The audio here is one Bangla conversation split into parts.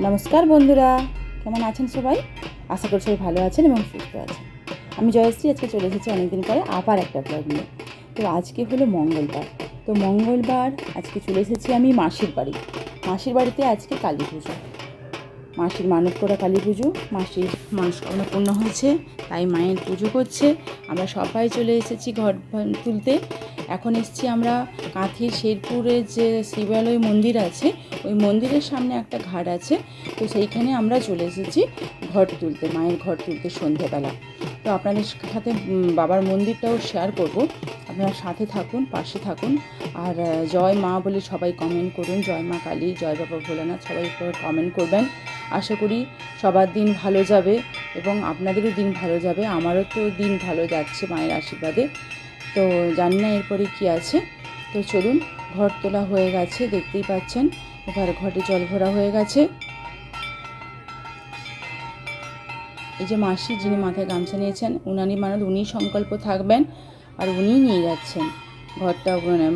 নমস্কার বন্ধুরা, কেমন আছেন সবাই? আশা করি সবাই ভালো আছেন এবং সুস্থ আছেন। আমি জয়শ্রী আজকে চলে এসেছি অনেকদিন পরে আবার একটা ব্লগ নিয়ে। তো আজকে হলো মঙ্গলবার। তো মঙ্গলবার আজকে চলে এসেছি আমি মাসির বাড়ি। মাসির বাড়িতে আজকে কালী পুজো, মাসির মানত করা কালী পুজো। মাসির মনস্কামনা পূর্ণ হয়েছে, তাই মায়ের পুজো করছে। আমরা সবাই চলে এসেছি ঘট তুলতে। এখন এসেছি আমরা কাঁথির শেরপুরে যে শিবালয় মন্দির আছে, ওই মন্দিরের সামনে একটা ঘাট আছে, তো সেইখানে আমরা চলে এসেছি ঘট তুলতে, মায়ের ঘট তুলতে সন্ধেবেলা। তো আপনাদের সাথে বাবার মন্দিরটাও শেয়ার করব, আপনারা সাথে থাকুন, পাশে থাকুন। আর জয় মা বলে সবাই কমেন্ট করুন, জয় মা কালী, জয় বাবা ভোলানাথ, সবাই কমেন্ট করবেন। আশা করি সবার দিন ভালো যাবে এবং আপনাদেরও দিন ভালো যাবে। আমারও তো দিন ভালো যাচ্ছে মায়ের আশীর্বাদে। তো জানি না এরপরে কী আছে। তো চলুন, ঘট তোলা হয়ে গেছে, দেখতেই পাচ্ছেন। এবার ঘটে জল ভরা হয়ে গেছে। এই যে মাসি, যিনি মাথায় গামছা নিয়েছেন, উনানি মানত, উনি সংকল্প থাকবেন আর উনিই নিয়ে যাচ্ছেন ঘরটা,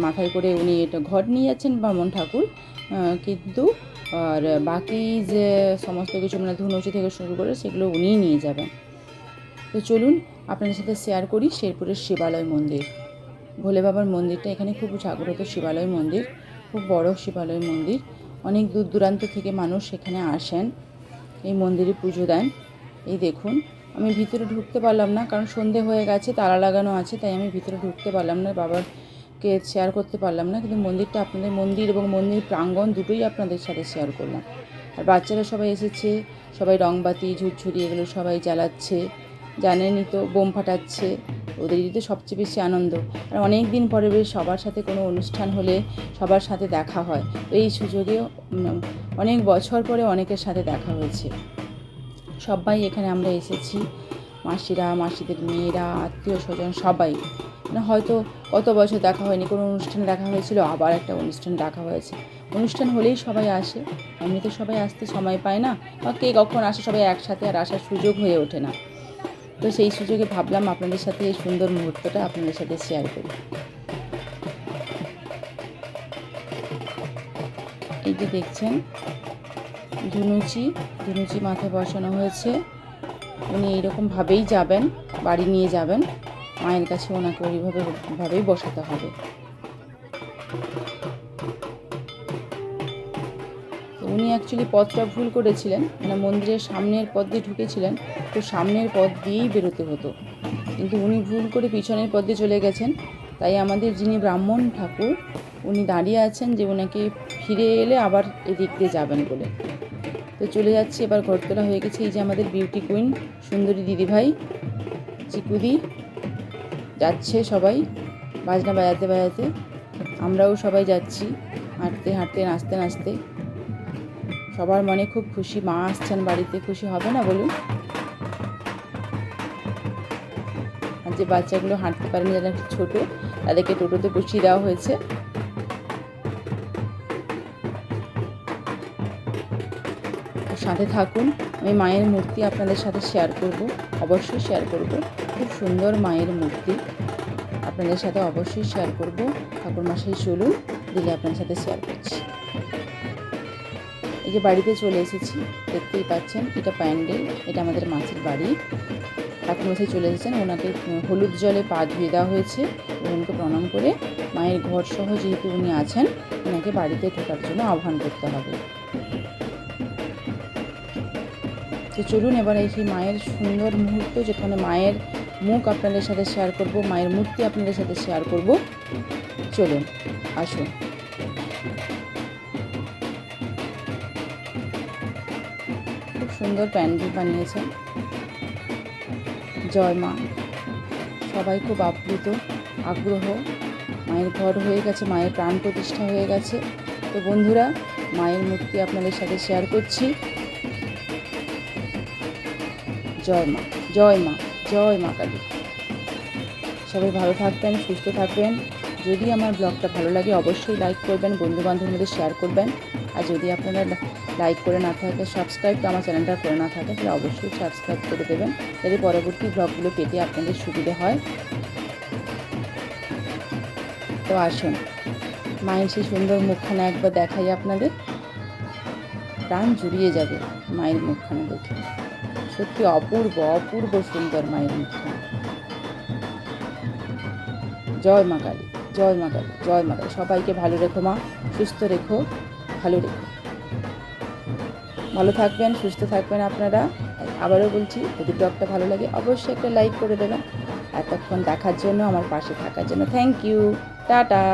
মাথায় করে উনি এটা ঘট নিয়ে যাচ্ছেন বামন ঠাকুর, কিন্তু আর বাকি যে সমস্ত কিছু মানে ধুনুচি থেকে শুরু করে সেগুলো উনিই নিয়ে যাবেন। তো চলুন আপনাদের সাথে শেয়ার করি শেরপুরের শিবালয় মন্দির, ভোলে বাবার মন্দিরটা। এখানে খুব জাগ্রত শিবালয় মন্দির, খুব বড় শিবালয় মন্দির। অনেক দূর দূরান্ত থেকে মানুষ এখানে আসেন, এই মন্দিরে পুজো দেন। এই দেখুন, আমি ভিতরে ঢুকতে পারলাম না কারণ সন্ধে হয়ে গেছে, তালা লাগানো আছে, তাই আমি ভিতরে ঢুকতে পারলাম না, বাবাকে শেয়ার করতে পারলাম না। কিন্তু মন্দিরটা আপনাদের, মন্দির এবং মন্দির প্রাঙ্গণ দুটোই আপনাদের সাথে শেয়ার করলাম। আর বাচ্চারা সবাই এসেছে, সবাই রংবাতি ঝুরঝুরি এগুলো সবাই জ্বালাচ্ছে, জানেনই তো, বোম ফাটাচ্ছে। ওদেরই তো সবচেয়ে বেশি আনন্দ। আর অনেক দিন পরে বেশ সবার সাথে কোনো অনুষ্ঠান হলে সবার সাথে দেখা হয়। তো এই সুযোগে অনেক বছর পরে অনেকের সাথে দেখা হয়েছে। সবাই এখানে আমরা এসেছি, মাসিরা, মাসিদের মেয়েরা, আত্মীয় স্বজন সবাই। মানে হয়তো কত বছর দেখা হয়নি, কোনো অনুষ্ঠানে দেখা হয়েছিল, আবার একটা অনুষ্ঠান দেখা হয়েছে। অনুষ্ঠান হলেই সবাই আসে, এমনিতে সবাই আসতে সময় পায় না, বা কে কখন আসে সবাই একসাথে আর আসার সুযোগ হয়ে ওঠে না। তো সেই সুযোগে ভাবলাম আপনাদের সাথে এই সুন্দর মুহূর্তটা আপনাদের সাথে শেয়ার করি। এই যে দেখছেন ধুনুচি মাথায় বসানো হয়েছে। উনি এইরকমভাবেই যাবেন, বাড়ি নিয়ে যাবেন মায়ের কাছে, ওনাকে ওইভাবেই বসাতে হবে। তো উনি অ্যাকচুয়ালি পথটা ভুল করেছিলেন, মানে মন্দিরের সামনের পথ দিয়ে ঢুকেছিলেন, তো সামনের পথ দিয়েই বেরোতে হতো, কিন্তু উনি ভুল করে পিছনের পথ দিয়ে চলে গেছেন। তাই আমাদের যিনি ব্রাহ্মণ ঠাকুর, উনি দাঁড়িয়ে আছেন যে ওনাকে ফিরে এলে আবার এদিক দিয়ে যাবেন বলে। তো চলে যাচ্ছি, এবার ঘর তোলা হয়ে গেছে। এই যে আমাদের বিউটি কুইন সুন্দরী দিদিভাই চিকুদি যাচ্ছে, সবাই বাজনা বাজাতে বাজাতে, আমরাও সবাই যাচ্ছি হাঁটতে হাঁটতে, নাচতে নাচতে। সবার মনে খুব খুশি, মা আসছেন বাড়িতে, খুশি হবে না বলুন? আর যে বাচ্চাগুলো হাঁটতে পারেনি, যারা একটু ছোটো, তাদেরকে টোটোতে বসিয়ে দেওয়া হয়েছে। সাথে থাকুন, আমি মায়ের মূর্তি আপনাদের সাথে শেয়ার করব, অবশ্যই শেয়ার করব। খুব সুন্দর মায়ের মূর্তি আপনাদের সাথে অবশ্যই শেয়ার করব। ঠাকুরমশাই চলুন, দিলে আপনাদের সাথে শেয়ার করছি। এই যে বাড়িতে চলে এসেছি, দেখতেই পাচ্ছেন, এটা প্যান্ডেল, এটা আমাদের মাসির বাড়ি। ঠাকুরমশাই চলে এসেছেন, ওনাকে হলুদ জলে পা ধুয়ে দেওয়া হয়েছে, ওনাকে প্রণাম করে মায়ের ঘর সহ যেহেতু উনি আছেন, ওনাকে বাড়িতে ঢোকার জন্য আহ্বান করতে হবে। তো চলুন এবার এই সেই মায়ের সুন্দর মুহূর্ত, যেখানে মায়ের মুখ আপনাদের সাথে শেয়ার করব, মায়ের মূর্তি আপনাদের সাথে শেয়ার করব। চলুন, আসুন। খুব সুন্দর প্যান্ডেল বানিয়েছেন। জয় মা, সবাই খুব আপ্লুত, আগ্রহ। মায়ের ঘর হয়ে গেছে, মায়ের প্রাণ প্রতিষ্ঠা হয়ে গেছে। তো বন্ধুরা, মায়ের মূর্তি আপনাদের সাথে শেয়ার করছি। জয় মা, জয় মা, জয় মা কালী। সবাই ভালো থাকবেন, সুস্থ থাকবেন। যদি আমার ব্লগটা ভালো লাগে অবশ্যই লাইক করবেন, বন্ধুবান্ধবের মধ্যে শেয়ার করবেন। আর যদি আপনারা লাইক করে না থাকে, সাবস্ক্রাইব আমার চ্যানেলটা করে না থাকে, তাহলে অবশ্যই সাবস্ক্রাইব করে দেবেন, যাতে পরবর্তী ব্লগগুলো পেতে আপনাদের সুবিধে হয়। তো আসুন, মায়ের সেই সুন্দর মুখখানা একবার দেখাই আপনাদের। প্রাণ জুড়িয়ে যাবে মায়ের মুখখানা দেখে। সত্যি অপূর্ব অপূর্ব সুন্দর মায়ের মুখখানা। জয় মা কালী, জয় মা কালী, জয় মা কালী। সবাইকে ভালো রেখো মা, সুস্থ রেখো, ভালো রেখো। ভালো থাকবেন, সুস্থ থাকবেন আপনারা। আবারও বলছি, যদি ব্লগটা ভালো লাগে অবশ্যই একটা লাইক করে দেবেন। এতক্ষণ দেখার জন্য, আমার পাশে থাকার জন্য থ্যাংক ইউ। টাটা।